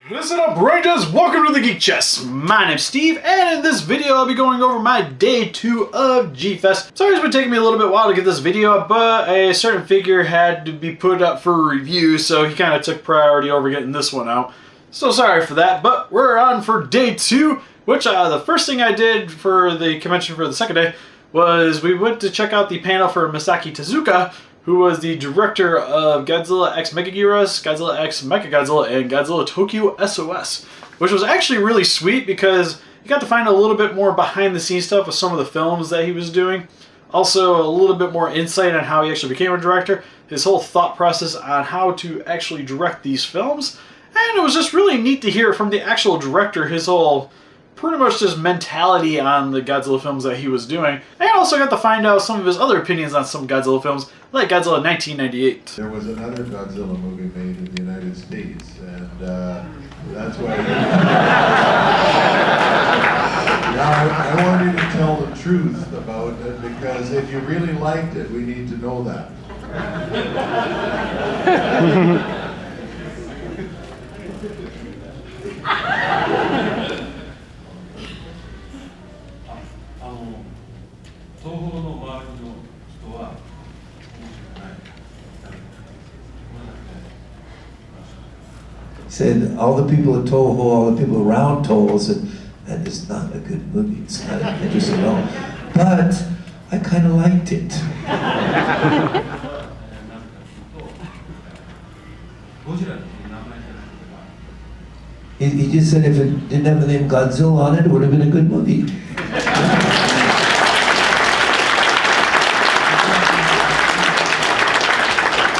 Listen up, Rangers! Welcome to the Geek Chest! My name's Steve, and in this video I'll be going over my day 2 of G-Fest. Sorry it's been taking me a little bit while to get this video up, but a certain figure had to be put up for review, so he kind of took priority over getting this one out. So sorry for that, but we're on for day 2, which the first thing I did for the convention for the second day was we went to check out the panel for Masaki Tezuka, who was the director of Godzilla x Mechagodzilla, Godzilla x Mechagodzilla, and Godzilla Tokyo SOS, which was actually really sweet because you got to find a little bit more behind the scenes stuff with some of the films that he was doing. Also, a little bit more insight on how he actually became a director, his whole thought process on how to actually direct these films, and it was just really neat to hear from the actual director his whole pretty much just mentality on the Godzilla films that he was doing. And I also got to find out some of his other opinions on some Godzilla films, like Godzilla 1998. There was another Godzilla movie made in the United States, and that's why... Now, I want you to tell the truth about it, because if you really liked it, we need to know that. Said all the people at Toho, all the people around Toho said, that is not a good movie, it's not interesting at all. But I kind of liked it. He just said if it didn't have the name Godzilla on it, it would have been a good movie.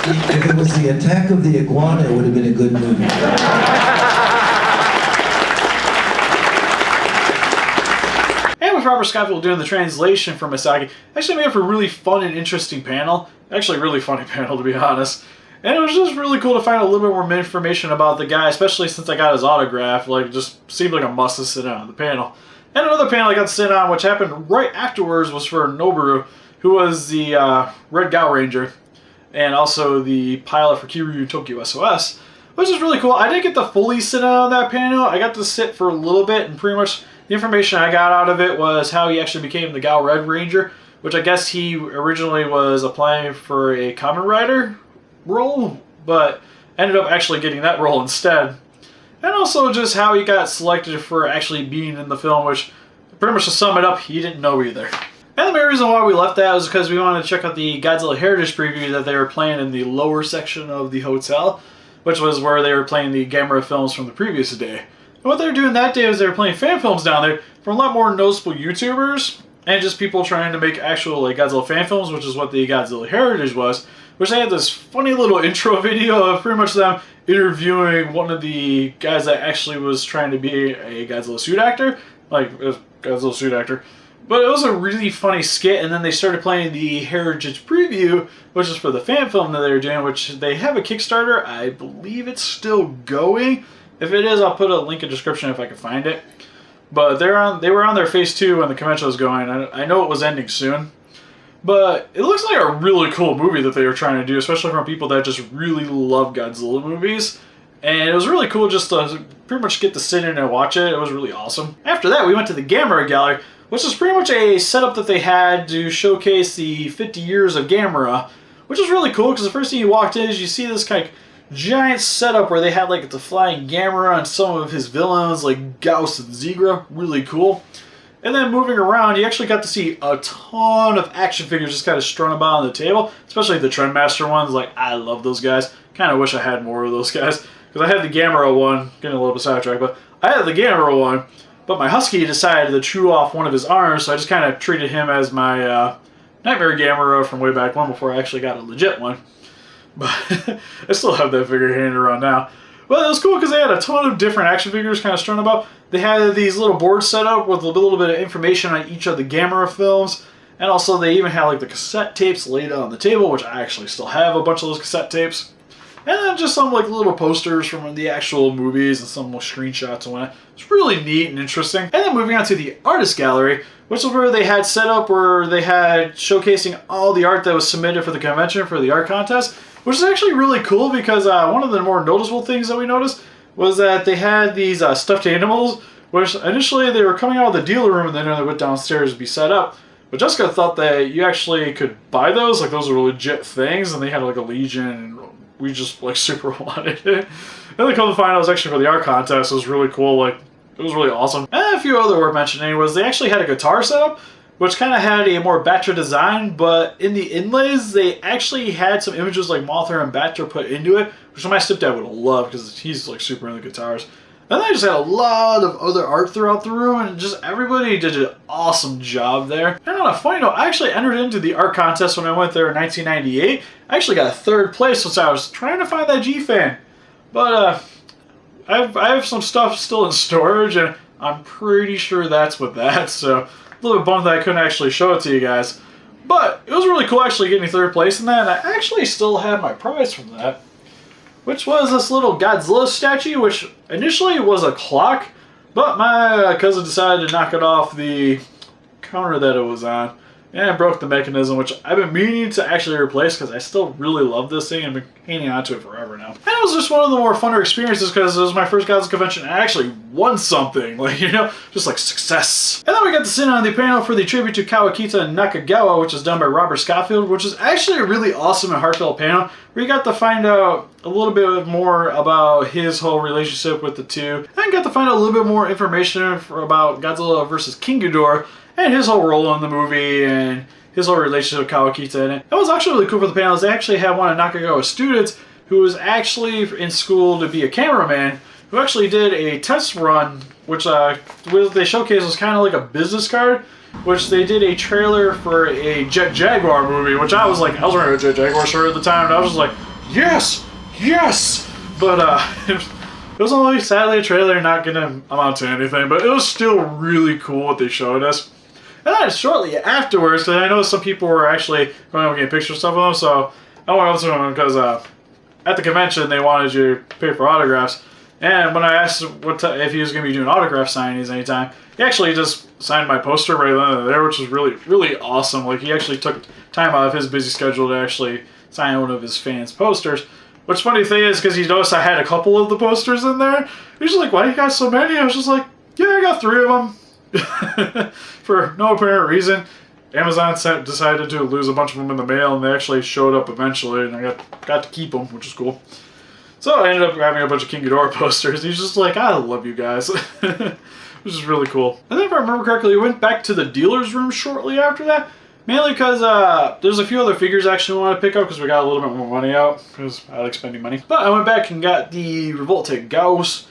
If it was the Attack of the Iguana, it would have been a good movie. And with Robert Scofield doing the translation for Masaki, actually made for a really fun and interesting panel. Actually, a really funny panel, to be honest. And it was just really cool to find a little bit more information about the guy, especially since I got his autograph. Like, it just seemed like a must to sit on the panel. And another panel I got to sit on, which happened right afterwards, was for Noboru, who was the Red Gao Ranger, and also the pilot for Kiryu Tokyo SOS, which is really cool. I didn't get to fully sit on that panel. I got to sit for a little bit, and pretty much the information I got out of it was how he actually became the Gao Red Ranger, which I guess he originally was applying for a Kamen Rider role, but ended up actually getting that role instead. And also just how he got selected for actually being in the film, which pretty much to sum it up, he didn't know either. And the main reason why we left that was because we wanted to check out the Godzilla Heritage preview that they were playing in the lower section of the hotel, which was where they were playing the Gamera films from the previous day. And what they were doing that day was they were playing fan films down there from a lot more noticeable YouTubers, and just people trying to make actual like Godzilla fan films, which is what the Godzilla Heritage was, which they had this funny little intro video of pretty much them interviewing one of the guys that actually was trying to be a Godzilla suit actor, like a Godzilla suit actor. But it was a really funny skit, and then they started playing the Heritage preview, which is for the fan film that they were doing, which they have a Kickstarter. I believe it's still going. If it is, I'll put a link in the description if I can find it. But they were on their phase 2 when the convention was going. I know it was ending soon. But it looks like a really cool movie that they were trying to do, especially from people that just really love Godzilla movies. And it was really cool just to pretty much get to sit in and watch it. It was really awesome. After that, we went to the Gamera Gallery, which is pretty much a setup that they had to showcase the 50 years of Gamera, which is really cool because the first thing you walked in is you see this kind of giant setup where they had like the flying Gamera and some of his villains like Gauss and Zigra. Really cool. And then moving around, you actually got to see a ton of action figures just kind of strung about on the table, especially the Trendmaster ones. Like, I love those guys. Kind of wish I had more of those guys because I had the Gamera one, getting a little bit sidetracked, but I had the Gamera one. But my Husky decided to chew off one of his arms, so I just kind of treated him as my Nightmare Gamera from way back when before I actually got a legit one. But I still have that figure hanging around now. But it was cool because they had a ton of different action figures kind of strung about. They had these little boards set up with a little bit of information on each of the Gamera films. And also they even had like the cassette tapes laid out on the table, which I actually still have a bunch of those cassette tapes. And then just some like little posters from the actual movies and some screenshots and whatnot. It's really neat and interesting. And then moving on to the artist gallery, which is where they had set up where they had showcasing all the art that was submitted for the convention for the art contest, which is actually really cool because one of the more noticeable things that we noticed was that they had these stuffed animals, which initially they were coming out of the dealer room and then they went downstairs to be set up. But Jessica thought that you actually could buy those, like those were legit things, and they had like a Legion, and we just like super wanted it. And then come to find out it was actually for the art contest. It was really cool, like it was really awesome. And a few other worth mentioning was they actually had a guitar setup, which kind of had a more Batra design, but in the inlays, they actually had some images like Mothra and Batra put into it, which my stepdad would have loved because he's like super into guitars. And they just had a lot of other art throughout the room, and just everybody did an awesome job there. And on a funny note, I actually entered into the art contest when I went there in 1998. I actually got third place, since I was trying to find that G-Fan. But I have some stuff still in storage, and I'm pretty sure that's with that, so a little bit bummed that I couldn't actually show it to you guys. But it was really cool actually getting third place in that, and I actually still have my prize from that, which was this little Godzilla statue, which initially was a clock, but my cousin decided to knock it off the counter that it was on, and it broke the mechanism, which I've been meaning to actually replace because I still really love this thing and I've been hanging on to it forever now. And it was just one of the more funner experiences because it was my first Godzilla convention and I actually won something, like, you know, just like success. And then we got to sit on the panel for the tribute to Kawakita and Nakagawa, which is done by Robert Scotfield, which is actually a really awesome and heartfelt panel where you got to find out a little bit more about his whole relationship with the two, and got to find out a little bit more information about Godzilla versus King Ghidorah and his whole role in the movie and his whole relationship with Kawakita in it. It was actually really cool for the panels. They actually had one of Nakagawa's students who was actually in school to be a cameraman, who actually did a test run, which they showcased was kind of like a business card, which they did a trailer for a Jet Jaguar movie, which I was wearing a Jet Jaguar shirt at the time, and I was just like, yes, yes! But it was only, sadly, a trailer, not gonna amount to anything, but it was still really cool what they showed us. And then shortly afterwards, because I know some people were actually going over getting pictures and stuff with them, so I went up to them because at the convention they wanted you to pay for autographs. And when I asked if he was going to be doing autograph signings anytime, he actually just signed my poster right then and there, which was really, really awesome. Like, he actually took time out of his busy schedule to actually sign one of his fans' posters. Which funny thing is, because he noticed I had a couple of the posters in there, he was like, why do you got so many? I was just like, yeah, I got 3 of them. For no apparent reason. Amazon decided to lose a bunch of them in the mail, and they actually showed up eventually, and I got to keep them, which is cool. So I ended up having a bunch of King Ghidorah posters. He's just like, I love you guys. Which is really cool. And then if I remember correctly, we went back to the dealer's room shortly after that. Mainly because there's a few other figures I actually want to pick up because we got a little bit more money out, because I like spending money. But I went back and got the Revoltech Gauss.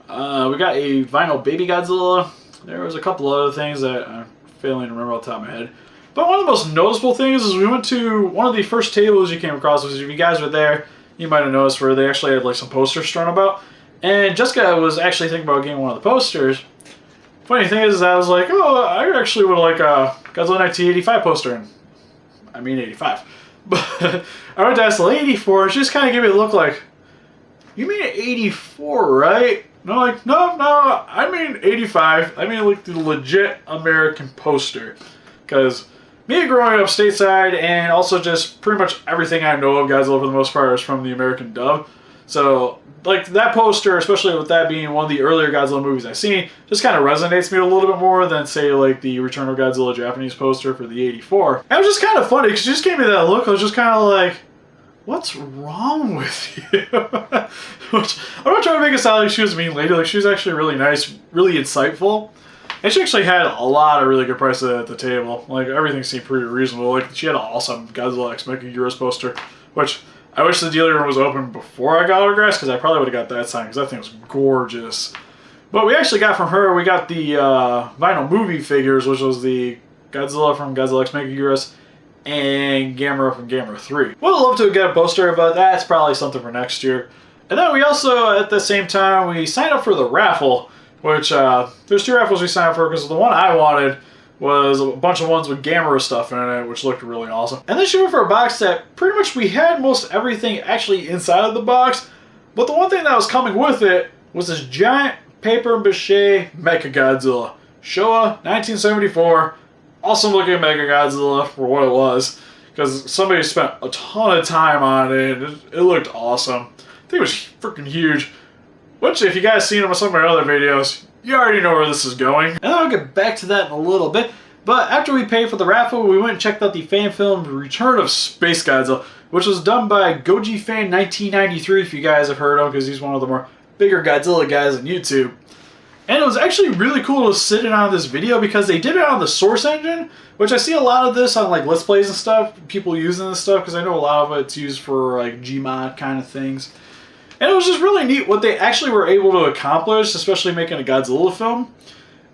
We got a vinyl Baby Godzilla. There was a couple other things that I'm failing to remember off the top of my head. But one of the most noticeable things is we went to one of the first tables you came across, which if you guys were there, you might have noticed, where they actually had like some posters thrown about. And Jessica was actually thinking about getting one of the posters. Funny thing is, I was like, oh, I actually would like a Godzilla 1985 poster. And I mean 85. But I went to ask the lady for it. She just kind of gave me a look like, you mean 84, right? And I'm like, no, I mean 85. I mean like the legit American poster. Because me growing up stateside, and also just pretty much everything I know of Godzilla for the most part is from the American dub. So, like, that poster, especially with that being one of the earlier Godzilla movies I've seen, just kind of resonates me a little bit more than, say, like, the Return of Godzilla Japanese poster for the 84. And it was just kind of funny, because she just gave me that look. I was just kind of like, what's wrong with you? Which, I'm not trying to make it sound like she was a mean lady. Like, she was actually really nice, really insightful. And she actually had a lot of really good prices at the table. Like, everything seemed pretty reasonable. Like, she had an awesome Godzilla X Mechagodzilla poster, which I wish the dealer room was open before I got autographs, because I probably would have got that signed, because that thing was gorgeous. But we actually got from her, we got the vinyl movie figures, which was the Godzilla from Godzilla X Mechagodzilla and Gamera from Gamera 3. Would love to get a poster, but that's probably something for next year. And then we also, at the same time, we signed up for the raffle, which there's 2 raffles we signed up for, because the one I wanted was a bunch of ones with Gamera stuff in it, which looked really awesome. And then she went for a box that pretty much we had most everything actually inside of the box, but the one thing that was coming with it was this giant paper mache Mechagodzilla. Showa 1974. Awesome looking Mechagodzilla for what it was, because somebody spent a ton of time on it. It looked awesome. I think it was freaking huge. Which, if you guys seen some of my other videos, you already know where this is going. And I'll get back to that in a little bit. But after we paid for the raffle, we went and checked out the fan film Return of Space Godzilla, which was done by Goji Fan 1993, if you guys have heard of him, because he's one of the more bigger Godzilla guys on YouTube. And it was actually really cool to sit in on this video because they did it on the Source engine, which I see a lot of this on like Let's Plays and stuff, people using this stuff, because I know a lot of it's used for like Gmod kind of things. And it was just really neat what they actually were able to accomplish, especially making a Godzilla film.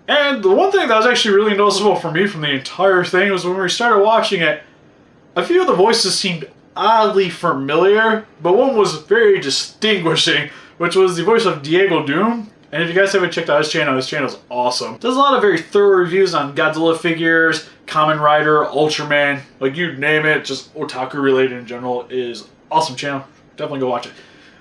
And the one thing that was actually really noticeable for me from the entire thing was when we started watching it, a few of the voices seemed oddly familiar, but one was very distinguishing, which was the voice of Diego Doom. And if you guys haven't checked out his channel's awesome. Does a lot of very thorough reviews on Godzilla figures, Kamen Rider, Ultraman, like you name it, just otaku related in general. It is awesome channel. Definitely go watch it.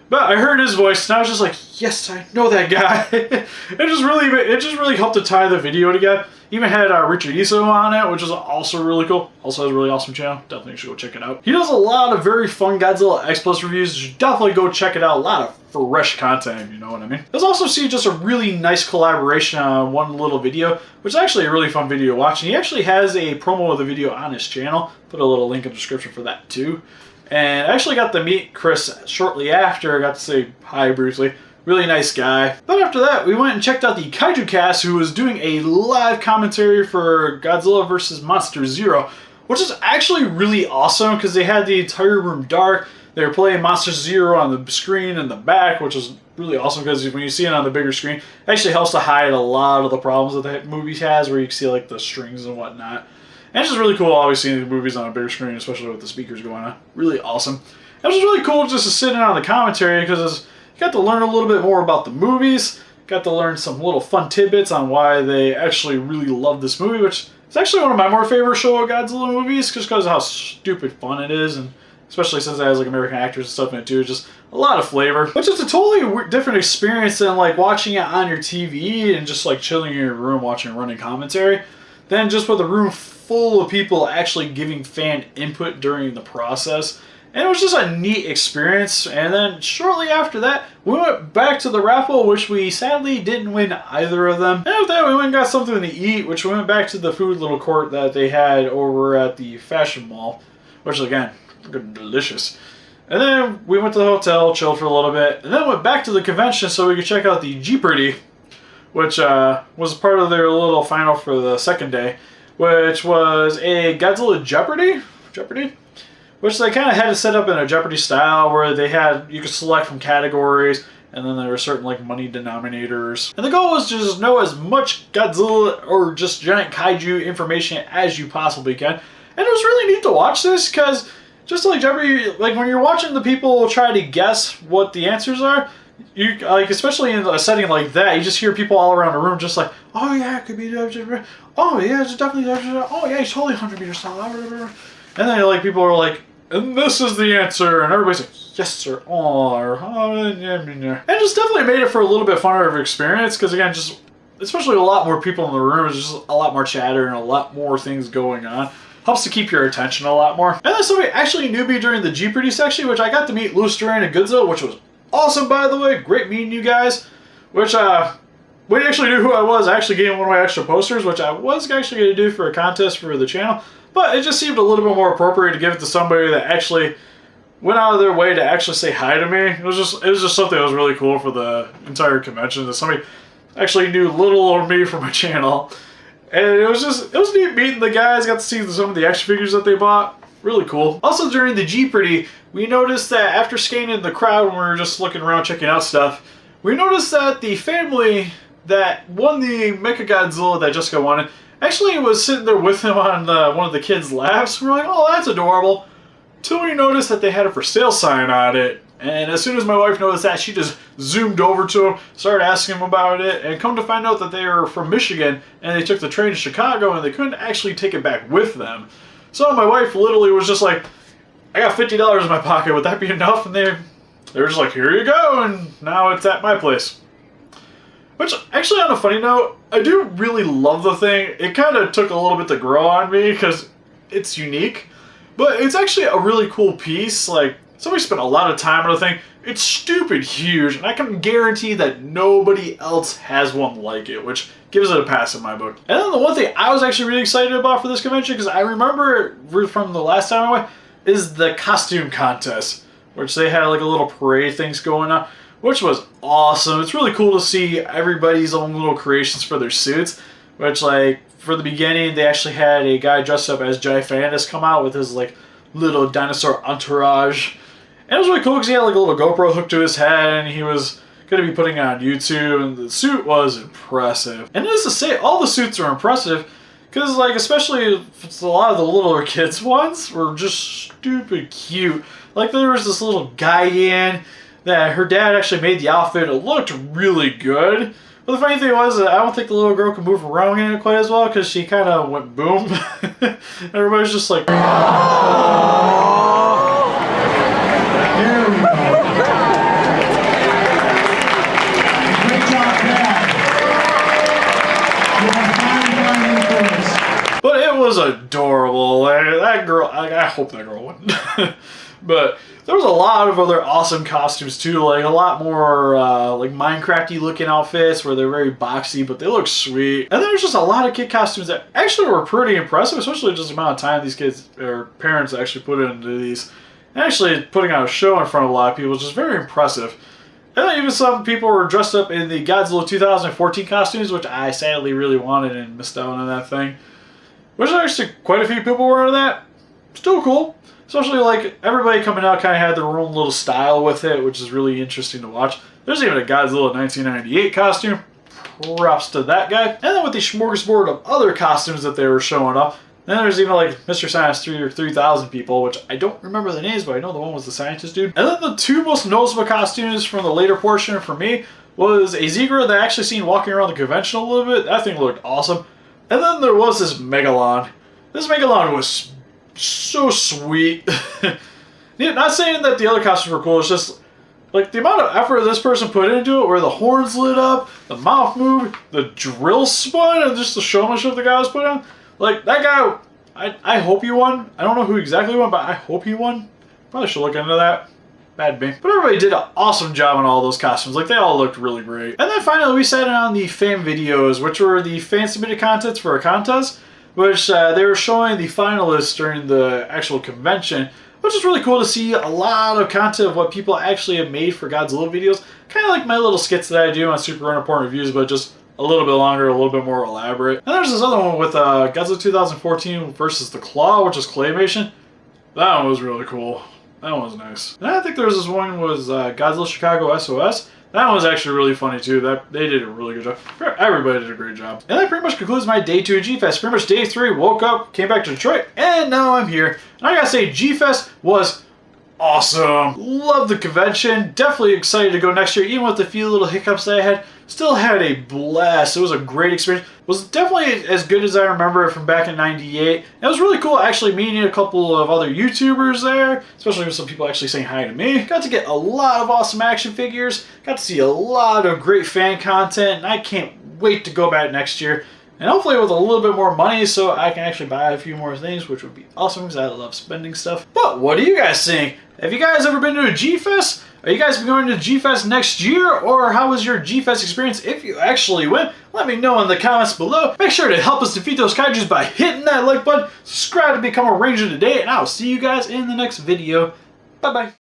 But I heard his voice, and I was just like, yes, I know that guy. it just really helped to tie the video together. Even had Richard Iso on it, which is also really cool. Also has a really awesome channel. Definitely should go check it out. He does a lot of very fun Godzilla X Plus reviews. You should definitely go check it out. A lot of fresh content, you know what I mean? There's also see just a really nice collaboration on one little video, which is actually a really fun video to watch. And he actually has a promo of the video on his channel. Put a little link in the description for that too. And I actually got to meet Chris shortly after. I got to say hi briefly. Really nice guy. But after that, we went and checked out the Kaiju Cast, who was doing a live commentary for Godzilla vs. Monster Zero, which is actually really awesome because they had the entire room dark. They were playing Monster Zero on the screen in the back, which is really awesome because when you see it on the bigger screen, it actually helps to hide a lot of the problems that the movie has, where you can see like the strings and whatnot. And it's just really cool always seeing the movies on a bigger screen, especially with the speakers going on. Really awesome. It was just really cool just to sit in on the commentary because you got to learn a little bit more about the movies, got to learn some little fun tidbits on why they actually really love this movie, which is actually one of my more favorite Showa Godzilla movies just because of how stupid fun it is, and especially since it has like American actors and stuff in it too. It's just a lot of flavor. But just a totally different experience than like watching it on your TV and just like chilling in your room watching running commentary, than just with a room full of people actually giving fan input during the process. And it was just a neat experience. And then shortly after that, we went back to the raffle, which we sadly didn't win either of them. And after that, we went and got something to eat, which we went back to the food little court that they had over at the fashion mall, which again, delicious. And then we went to the hotel, chilled for a little bit, and then went back to the convention so we could check out the Jeopardy, which was part of their little final for the second day, which was a Godzilla Jeopardy, which they kind of had it set up in a Jeopardy style where they had, you could select from categories, and then there were certain like money denominators. And the goal was to just know as much Godzilla or just giant kaiju information as you possibly can. And it was really neat to watch this because just like Jeopardy, like when you're watching the people try to guess what the answers are, you like, especially in a setting like that, you just hear people all around the room just like, oh yeah, it could be, oh yeah, it's definitely, oh yeah, he's totally 100 meters tall, and then like people are like, and this is the answer, and everybody's like, yes sir, and just definitely made it for a little bit funner of an experience because again, just especially a lot more people in the room, there's just a lot more chatter and a lot more things going on. Helps to keep your attention a lot more. And then somebody actually knew me during the Jeopardy section, which I got to meet Louis Duran and Godzilla, which was awesome, by the way. Great meeting you guys. Which, when you actually knew who I was, I actually gave him one of my extra posters, which I was actually going to do for a contest for the channel. But it just seemed a little bit more appropriate to give it to somebody that actually went out of their way to actually say hi to me. It was just something that was really cool for the entire convention, that somebody actually knew little of me from my channel. And it was neat meeting the guys, got to see some of the action figures that they bought. Really cool. Also during the Jeopardy, we noticed that after scanning the crowd when we were just looking around checking out stuff, we noticed that the family that won the Mechagodzilla that Jessica wanted actually was sitting there with him on one of the kids' laps. We're like, oh, that's adorable. Till we noticed that they had a for sale sign on it. And as soon as my wife noticed that, she just zoomed over to him, started asking him about it, and come to find out that they were from Michigan, and they took the train to Chicago, and they couldn't actually take it back with them. So my wife literally was just like, I got $50 in my pocket, would that be enough? And they were just like, here you go, and now it's at my place. Which, actually on a funny note, I do really love the thing. It kind of took a little bit to grow on me, because it's unique. But it's actually a really cool piece. Like, Somebody spent a lot of time on the thing. It's stupid huge, and I can guarantee that nobody else has one like it, which gives it a pass in my book. And then the one thing I was actually really excited about for this convention, because I remember from the last time I went, is the costume contest, which they had like a little parade things going on, which was awesome. It's really cool to see everybody's own little creations for their suits, which like for the beginning they actually had a guy dressed up as Gigantus come out with his like little dinosaur entourage. And it was really cool because he had like a little GoPro hooked to his head and he was going to be putting it on YouTube, and the suit was impressive. And needless to say, all the suits are impressive because like especially a lot of the littler kids ones were just stupid cute. Like there was this little Guyan that her dad actually made the outfit. It looked really good. But the funny thing was that I don't think the little girl could move around in it quite as well because she kind of went boom. Everybody's just like... There we go. Great job, Dad. You have fine voice. But it was adorable. That girl, I hope that girl wouldn't. But there was a lot of other awesome costumes too, like a lot more like Minecraft-y looking outfits where they're very boxy, but they look sweet. And there's just a lot of kid costumes that actually were pretty impressive, especially just the amount of time these kids or parents actually put into these. And actually putting on a show in front of a lot of people is just very impressive. And then even some people were dressed up in the Godzilla 2014 costumes, which I sadly really wanted and missed out on that thing. Which actually quite a few people were into that. Still cool. Especially like everybody coming out kind of had their own little style with it, which is really interesting to watch. There's even a Godzilla 1998 costume. Props to that guy. And then with the smorgasbord of other costumes that they were showing up. Then there's even like Mr. Science 3 or 3000 people, which I don't remember the names, but I know the one was the scientist dude. And then the two most noticeable costumes from the later portion for me was a Zebra that I actually seen walking around the convention a little bit. That thing looked awesome. And then there was this Megalon. This Megalon was so sweet. Not saying that the other costumes were cool, it's just like the amount of effort this person put into it, where the horns lit up, the mouth moved, the drill spun, and just the showmanship the guy was putting on. Like that guy, I hope he won. I don't know who exactly won, but I hope he won. Probably should look into that. Bad me. But everybody did an awesome job on all those costumes. Like they all looked really great. And then finally we sat in on the fan videos, which were the fan submitted contents for a contest, which they were showing the finalists during the actual convention, which is really cool to see a lot of content of what people actually have made for Godzilla videos. Kind of like my little skits that I do on Super Unimportant Reviews, but just a little bit longer, a little bit more elaborate. And there's this other one with Godzilla 2014 versus the Claw, which is claymation. That one was really cool. That one was nice. And I think there was this one was Godzilla Chicago SOS. That one was actually really funny too. They did a really good job. Everybody did a great job. And that pretty much concludes my day 2 of G-Fest. Pretty much day 3, woke up, came back to Detroit, and now I'm here. And I gotta say, G-Fest was awesome. Love the convention. Definitely excited to go next year, even with the few little hiccups that I had. Still had a blast. It was a great experience. It was definitely as good as I remember it from back in '98. It was really cool actually meeting a couple of other YouTubers there, especially with some people actually saying hi to me. Got to get a lot of awesome action figures. Got to see a lot of great fan content, and I can't wait to go back next year. And hopefully with a little bit more money so I can actually buy a few more things, which would be awesome because I love spending stuff. But what do you guys think? Have you guys ever been to a G-Fest? Are you guys going to G-Fest next year? Or how was your G-Fest experience if you actually went? Let me know in the comments below. Make sure to help us defeat those kaijus by hitting that like button. Subscribe to become a ranger today, and I'll see you guys in the next video. Bye-bye.